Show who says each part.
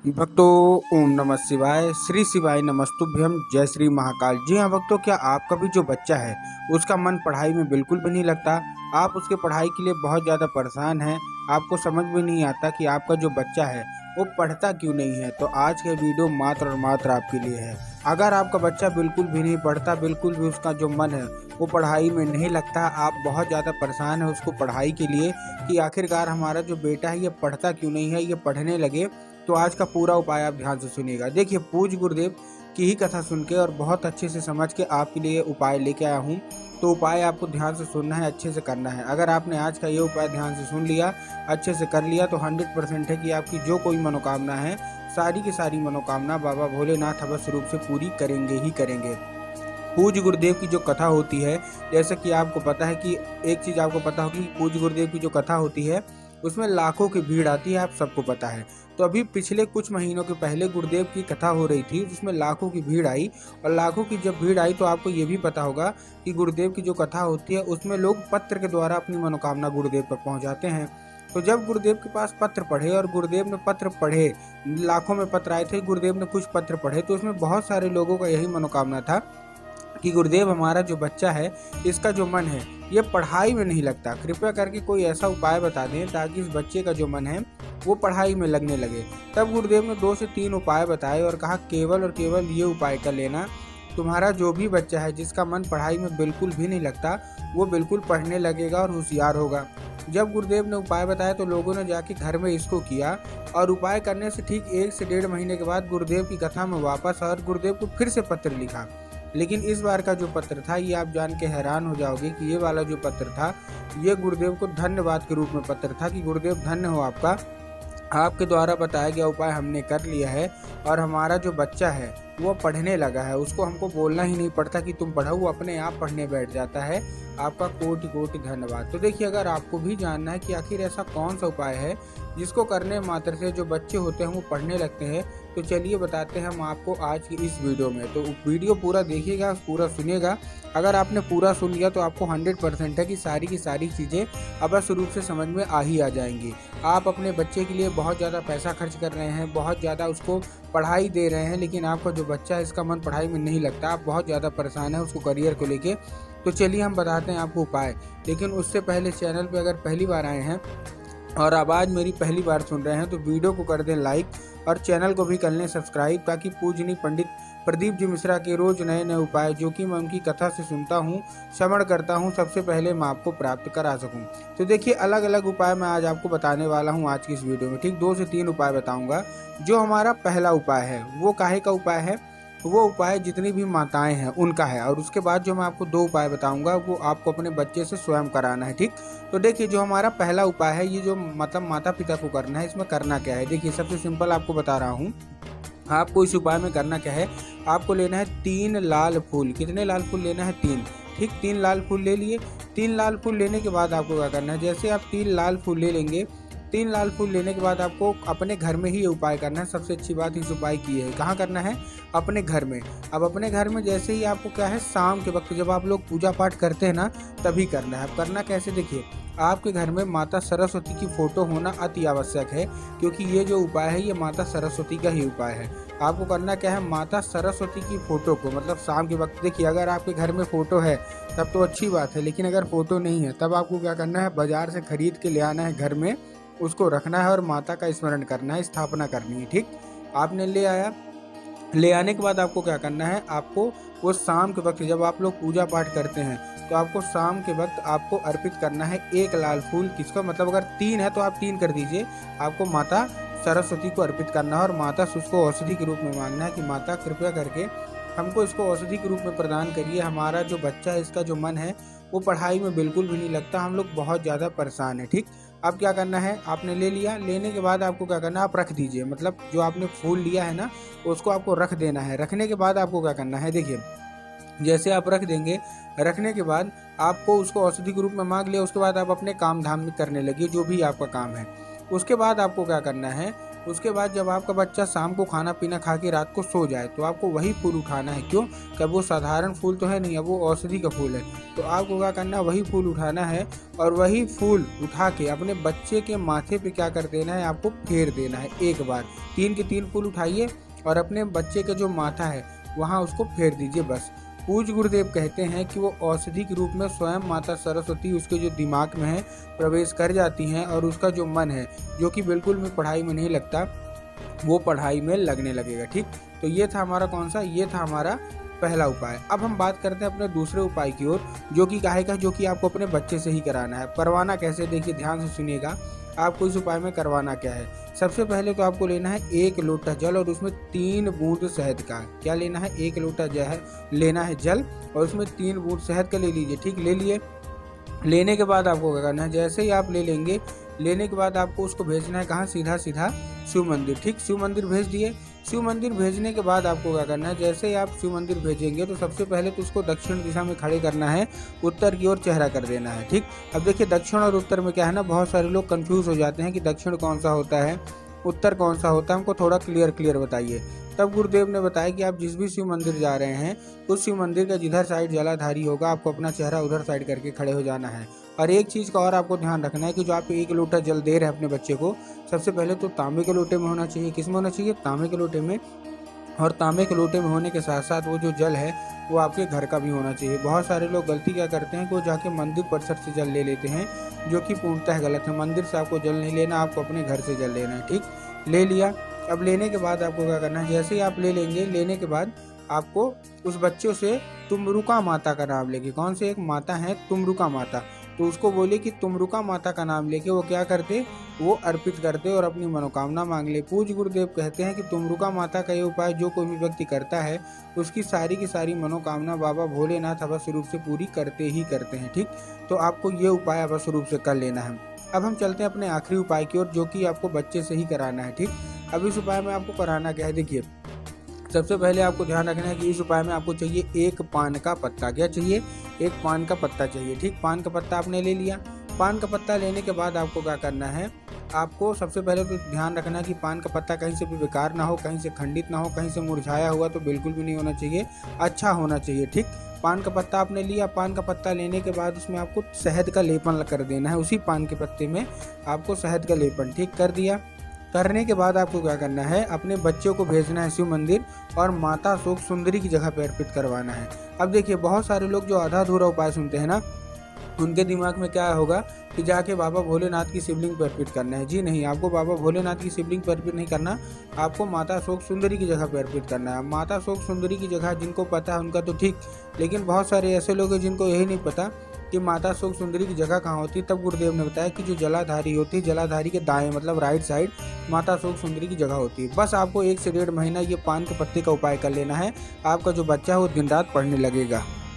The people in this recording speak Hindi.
Speaker 1: भक्तों, ओम नमः शिवाय। श्री शिवाय नमस्तुभ्यम। जय श्री महाकाल। जी हाँ भक्तों, क्या आपका भी जो बच्चा है उसका मन पढ़ाई में बिल्कुल भी नहीं लगता? आप उसके पढ़ाई के लिए बहुत ज़्यादा परेशान हैं। आपको समझ में नहीं आता कि आपका जो बच्चा है वो पढ़ता क्यों नहीं है। तो आज का वीडियो मात्र और मात्र आपके लिए है। अगर आपका बच्चा बिल्कुल भी नहीं पढ़ता, बिल्कुल भी उसका जो मन है वो पढ़ाई में नहीं लगता, आप बहुत ज़्यादा परेशान है उसको पढ़ाई के लिए कि आखिरकार हमारा जो बेटा है ये पढ़ता क्यों नहीं है, ये पढ़ने लगे, तो आज का पूरा उपाय आप ध्यान से सुनिएगा। देखिए, पूज्य गुरुदेव की ही कथा सुन के और बहुत अच्छे से समझ के आपके लिए उपाय लेके आया हूँ। तो उपाय आपको ध्यान से सुनना है, अच्छे से करना है। अगर आपने आज का ये उपाय ध्यान से सुन लिया, अच्छे से कर लिया, तो 100% है कि आपकी जो कोई मनोकामना है, सारी की सारी मनोकामना बाबा भोलेनाथ अवश्य रूप से पूरी करेंगे ही करेंगे। पूज्य गुरुदेव की जो कथा होती है, जैसे कि आपको पता है कि एक चीज़ आपको पता होगी, पूज्य गुरुदेव की जो कथा होती है उसमें लाखों की भीड़ आती है, आप सबको पता है। तो अभी पिछले कुछ महीनों के पहले गुरुदेव की कथा हो रही थी जिसमें लाखों की भीड़ आई। और लाखों की जब भीड़ आई तो आपको ये भी पता होगा कि गुरुदेव की जो कथा होती है उसमें लोग पत्र के द्वारा अपनी मनोकामना गुरुदेव तक पहुँचाते हैं। तो जब गुरुदेव के पास पत्र पढ़े और गुरुदेव ने पत्र पढ़े, लाखों में पत्र आए थे, गुरुदेव ने कुछ पत्र पढ़े, तो उसमें बहुत सारे लोगों का यही मनोकामना था कि गुरुदेव, हमारा जो बच्चा है इसका जो मन है ये पढ़ाई में नहीं लगता, कृपया करके कोई ऐसा उपाय बता दें ताकि इस बच्चे का जो मन है वो पढ़ाई में लगने लगे। तब गुरुदेव ने 2 से 3 उपाय बताए और कहा, केवल और केवल ये उपाय कर लेना, तुम्हारा जो भी बच्चा है जिसका मन पढ़ाई में बिल्कुल भी नहीं लगता, वो बिल्कुल पढ़ने लगेगा और होशियार होगा। जब गुरुदेव ने उपाय बताया तो लोगों ने जाके घर में इसको किया और उपाय करने से ठीक 1 से 1.5 महीने के बाद गुरुदेव की कथा में वापस और गुरुदेव को फिर से पत्र लिखा। लेकिन इस बार का जो पत्र था, ये आप जान के हैरान हो जाओगे कि ये वाला जो पत्र था ये गुरुदेव को धन्यवाद के रूप में पत्र था कि गुरुदेव धन्य हो आपका, आपके द्वारा बताया गया उपाय हमने कर लिया है और हमारा जो बच्चा है वो पढ़ने लगा है। उसको हमको बोलना ही नहीं पड़ता कि तुम पढ़ो, वो अपने आप पढ़ने बैठ जाता है। आपका कोटि कोटि धन्यवाद। तो देखिए, अगर आपको भी जानना है कि आखिर ऐसा कौन सा उपाय है जिसको करने मात्र से जो बच्चे होते हैं वो पढ़ने लगते हैं, तो चलिए बताते हैं हम आपको आज की इस वीडियो में। तो वीडियो पूरा देखिएगा, पूरा सुनिएगा। अगर आपने पूरा सुन लिया तो आपको 100% है कि सारी की सारी चीज़ें अवश्य रूप से समझ में आ ही आ जाएंगी। आप अपने बच्चे के लिए बहुत ज़्यादा पैसा खर्च कर रहे हैं, बहुत ज़्यादा उसको पढ़ाई दे रहे हैं, लेकिन आपका जो बच्चा है इसका मन पढ़ाई में नहीं लगता, आप बहुत ज़्यादा परेशान हैं उसको करियर को लेके। तो चलिए हम बताते हैं आपको उपाय। लेकिन उससे पहले चैनल पे अगर पहली बार आए हैं और आवाज़ मेरी पहली बार सुन रहे हैं तो वीडियो को कर दें लाइक और चैनल को भी कर लें सब्सक्राइब, ताकि पूजनीय पंडित प्रदीप जी मिश्रा के रोज नए नए उपाय जो कि मैं उनकी कथा से सुनता हूँ, श्रवण करता हूँ, सबसे पहले मैं आपको प्राप्त करा सकूँ। तो देखिए, अलग अलग उपाय मैं आज आपको बताने वाला हूँ आज की इस वीडियो में। ठीक 2 से 3 उपाय बताऊँगा। जो हमारा पहला उपाय है वो काहे का उपाय है? वो उपाय जितनी भी माताएं हैं उनका है। और उसके बाद जो मैं आपको 2 उपाय बताऊंगा वो आपको अपने बच्चे से स्वयं कराना है। ठीक, तो देखिए, जो हमारा पहला उपाय है, ये जो मतलब माता पिता को करना है, इसमें करना क्या है? देखिए, सबसे सिंपल आपको बता रहा हूँ। आपको इस उपाय में करना क्या है, आपको लेना है 3 लाल फूल। कितने लाल फूल लेना है? 3। ठीक, 3 लाल फूल ले लिए। 3 लाल फूल लेने के बाद आपको क्या करना है, जैसे आप 3 लाल फूल ले लेंगे, 3 लाल फूल लेने के बाद आपको अपने घर में ही ये उपाय करना है। सबसे अच्छी बात इस उपाय की है, कहाँ करना है? अपने घर में। अब अपने घर में जैसे ही आपको क्या है, शाम के वक्त जब आप लोग पूजा पाठ करते हैं ना, तभी करना है। अब करना कैसे? देखिए, आपके घर में माता सरस्वती की फोटो होना अति आवश्यक है, क्योंकि ये जो उपाय है ये माता सरस्वती का ही उपाय है। आपको करना क्या है, माता सरस्वती की फोटो को मतलब शाम के वक्त, देखिए अगर आपके घर में फोटो है तब तो अच्छी बात है, लेकिन अगर फोटो नहीं है तब आपको क्या करना है, बाजार से खरीद के ले आना है, घर में उसको रखना है और माता का स्मरण करना है, स्थापना करनी है। ठीक, आपने ले आया, ले आने के बाद आपको क्या करना है, आपको वो शाम के वक्त जब आप लोग पूजा पाठ करते हैं तो आपको शाम के वक्त आपको अर्पित करना है 1 लाल फूल। किसका मतलब, अगर 3 है तो आप 3 कर दीजिए। आपको माता सरस्वती को अर्पित करना है और माता से उसको औषधि के रूप में मांगना है कि माता कृपया करके हमको इसको औषधि के रूप में प्रदान करिए। हमारा जो बच्चा है इसका जो मन है वो पढ़ाई में बिल्कुल भी नहीं लगता, हम लोग बहुत ज़्यादा परेशान हैं। ठीक, अब क्या करना है, आपने ले लिया, लेने के बाद आपको क्या करना है, आप रख दीजिए। मतलब जो आपने फूल लिया है ना उसको आपको रख देना है। रखने के बाद आपको क्या करना है, देखिए जैसे आप रख देंगे, रखने के बाद आपको उसको औषधि के रूप में मांग लिया, उसके बाद आप अपने काम धाम में करने लगिए जो भी आपका काम है। उसके बाद आपको क्या करना है, उसके बाद जब आपका बच्चा शाम को खाना पीना खा के रात को सो जाए तो आपको वही फूल उठाना है। क्यों? कब वो साधारण फूल तो है नहीं, अब वो औषधि का फूल है। तो आपको क्या करना है, वही फूल उठाना है और वही फूल उठा के अपने बच्चे के माथे पे क्या कर देना है, आपको फेर देना है एक बार। 3 के 3 फूल उठाइए और अपने बच्चे का जो माथा है वहाँ उसको फेर दीजिए बस। पूज्य गुरुदेव कहते हैं कि वो औषधि के रूप में स्वयं माता सरस्वती उसके जो दिमाग में है प्रवेश कर जाती हैं और उसका जो मन है जो कि बिल्कुल भी पढ़ाई में नहीं लगता, वो पढ़ाई में लगने लगेगा। ठीक, तो ये था हमारा कौन सा, ये था हमारा पहला उपाय। अब हम बात करते हैं अपने दूसरे उपाय की ओर, जो कि काहे का, जो कि आपको अपने बच्चे से ही कराना है। करवाना कैसे, देखिए ध्यान से सुनिएगा। आपको इस उपाय में करवाना क्या है। सबसे पहले तो आपको लेना है 1 लोटा जल और उसमें 3 बूंद शहद का। क्या लेना है, 1 लोटा लेना है जल और उसमें 3 बूंद शहद का ले लीजिए। ठीक, ले लिए। लेने के बाद आपको क्या करना है, जैसे ही आप ले लेंगे, लेने के बाद आपको उसको भेजना है कहाँ, सीधा सीधा शिव मंदिर। ठीक, शिव मंदिर भेज दिए। शिव मंदिर भेजने के बाद आपको क्या करना है, जैसे ही आप शिव मंदिर भेजेंगे तो सबसे पहले तो उसको दक्षिण दिशा में खड़े करना है, उत्तर की ओर चेहरा कर देना है। ठीक, अब देखिए दक्षिण और उत्तर में क्या है ना, बहुत सारे लोग कंफ्यूज हो जाते हैं कि दक्षिण कौन सा होता है, उत्तर कौन सा होता है, हमको थोड़ा क्लियर बताइए। तब गुरुदेव ने बताया कि आप जिस भी शिव मंदिर जा रहे हैं उस शिव मंदिर का जिधर साइड जलाधारी होगा आपको अपना चेहरा उधर साइड करके खड़े हो जाना है। और एक चीज़ का और आपको ध्यान रखना है कि जो आप 1 लोटा जल दे रहे हैं अपने बच्चे को, सबसे पहले तो तांबे के लोटे में होना चाहिए। किस में होना चाहिए, तांबे के लोटे में। और तांबे के लोटे में होने के साथ साथ वो जो जल है वो आपके घर का भी होना चाहिए। बहुत सारे लोग गलती क्या करते हैं कि वो जाके मंदिर परिसर से जल ले लेते हैं, जो कि पूर्णतः गलत है। मंदिर से आपको जल नहीं लेना, आपको अपने घर से जल लेना है। ठीक, ले लिया। अब लेने के बाद आपको क्या करना है, जैसे ही आप ले लेंगे, लेने के बाद आपको उस बच्चों से तुमरुका माता का नाम लेके, कौन से एक माता है तुमरुका माता, तो उसको बोले कि तुमरुका माता का नाम लेके वो क्या करते, वो अर्पित करते और अपनी मनोकामना मांग ले। पूज्य गुरुदेव कहते हैं कि तुमरुका माता का ये उपाय जो कोई भी व्यक्ति करता है उसकी सारी की सारी मनोकामना बाबा भोलेनाथ अवश्य रूप से पूरी करते ही करते हैं। ठीक, तो आपको ये उपाय अवश्य रूप से कर लेना है। अब हम चलते हैं अपने आखिरी उपाय की ओर, जो कि आपको बच्चे से ही कराना है। ठीक, अब इस उपाय में आपको कराना क्या है, देखिए सबसे पहले आपको ध्यान रखना है कि इस उपाय में आपको चाहिए 1 पान का पत्ता। क्या चाहिए, 1 पान का पत्ता चाहिए। ठीक, पान का पत्ता आपने ले लिया। पान का पत्ता लेने के बाद आपको क्या करना है, आपको सबसे पहले तो ध्यान रखना है कि पान का पत्ता कहीं से भी बेकार ना हो, कहीं से खंडित ना हो, कहीं से मुरझाया हुआ तो बिल्कुल भी नहीं होना चाहिए, अच्छा होना चाहिए। ठीक, पान का पत्ता आपने लिया। पान का पत्ता लेने के बाद उसमें आपको शहद का लेपन कर देना है, उसी पान के पत्ते में आपको शहद का लेपन, ठीक, कर दिया। करने के बाद आपको क्या करना है, अपने बच्चों को भेजना है शिव मंदिर और माता शोक सुंदरी की जगह पे अर्पित करवाना है। अब देखिए बहुत सारे लोग जो आधा अधूरा उपाय सुनते हैं ना, उनके दिमाग में क्या होगा कि जाके बाबा भोलेनाथ की शिवलिंग पर अर्पित करना है। जी नहीं, आपको बाबा भोलेनाथ की शिवलिंग पर अर्पित नहीं करना, आपको माता शोक सुंदरी की जगह पर अर्पित करना है। माता शोक सुंदरी की जगह जिनको पता है उनका तो ठीक, लेकिन बहुत सारे ऐसे लोग हैं जिनको यही नहीं पता कि माता शोक सुंदरी की जगह कहाँ होती है। तब गुरुदेव ने बताया कि जो जलाधारी होती है, जलाधारी के दाएं मतलब राइट साइड माता शोक सुंदरी की जगह होती है। बस आपको 1 से 1.5 महीना ये पान के पत्ते का उपाय कर लेना है, आपका जो बच्चा है वो दिन रात पढ़ने लगेगा।